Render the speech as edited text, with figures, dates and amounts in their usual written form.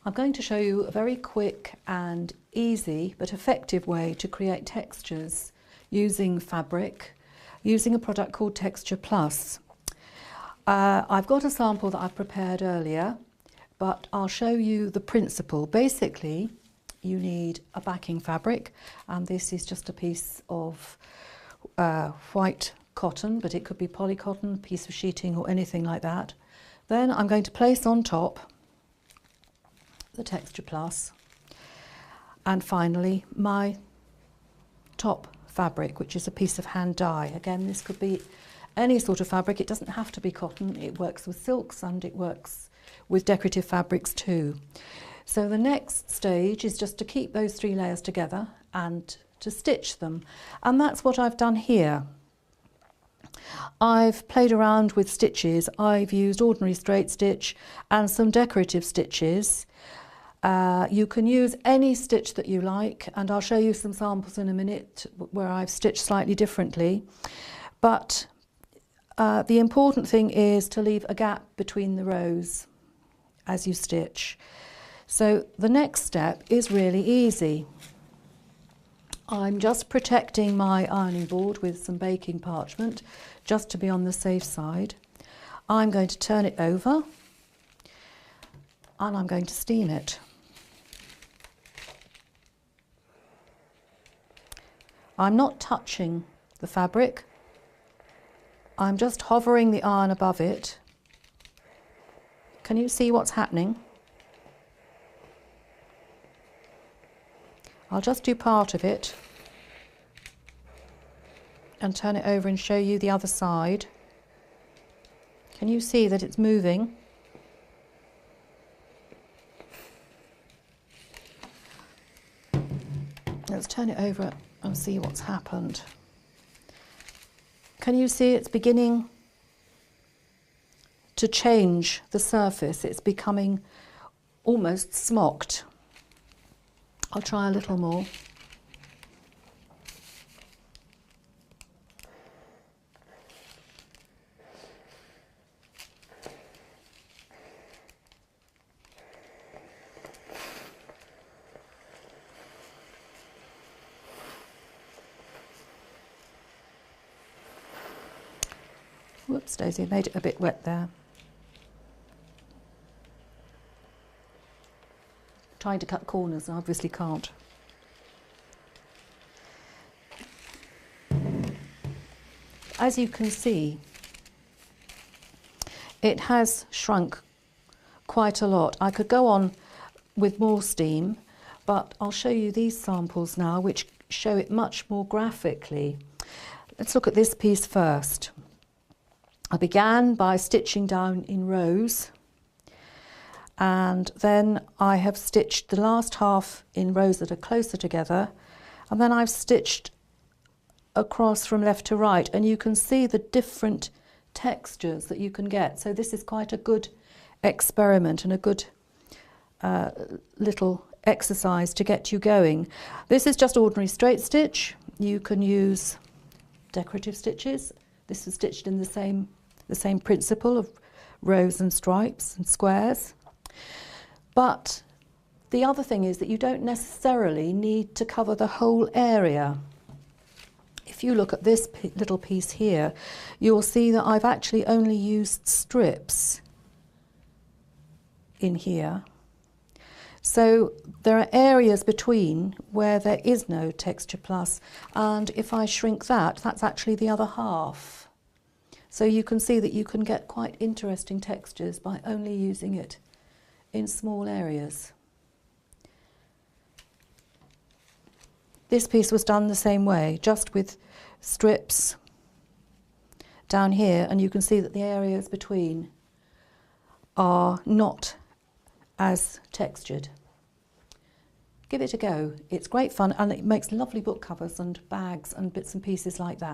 I'm going to show you a very quick and easy but effective way to create textures using fabric, using a product called Texture Plus. I've got a sample that I've prepared earlier, but I'll show you the principle. Basically, you need a backing fabric, and this is just a piece of white cotton, but it could be polycotton, piece of sheeting or anything like that. Then I'm going to place on top the Texture Plus, and finally my top fabric, which is a piece of hand dye. Again, this could be any sort of fabric, it doesn't have to be cotton, it works with silks and it works with decorative fabrics too. So the next stage is just to keep those three layers together and to stitch them, and that's what I've done here. I've played around with stitches. I've used ordinary straight stitch and some decorative stitches. You can use any stitch that you like, and I'll show you some samples in a minute where I've stitched slightly differently. But the important thing is to leave a gap between the rows as you stitch. So the next step is really easy. I'm just protecting my ironing board with some baking parchment just to be on the safe side. I'm going to turn it over and I'm going to steam it. I'm not touching the fabric, I'm just hovering the iron above it. Can you see what's happening? I'll just do part of it and turn it over and show you the other side. Can you see that it's moving? Let's turn it over and see what's happened. Can you see it's beginning to change the surface? It's becoming almost smocked. I'll try a little more. Whoops, Daisy, made it a bit wet there. Trying to cut corners, and obviously can't. As you can see, it has shrunk quite a lot. I could go on with more steam, but I'll show you these samples now, which show it much more graphically. Let's look at this piece first. I began by stitching down in rows, and then I have stitched the last half in rows that are closer together, and then I've stitched across from left to right, and you can see the different textures that you can get. So this is quite a good experiment and a good little exercise to get you going. This is just ordinary straight stitch. You can use decorative stitches. This is stitched in the same principle of rows and stripes and squares. But the other thing is that you don't necessarily need to cover the whole area. If you look at this little piece here, you'll see that I've actually only used strips in here. So there are areas between where there is no Texture Plus, and if I shrink that, that's actually the other half. So you can see that you can get quite interesting textures by only using it in small areas. This piece was done the same way, just with strips down here, and you can see that the areas between are not as textured. Give it a go. It's great fun, and it makes lovely book covers and bags and bits and pieces like that.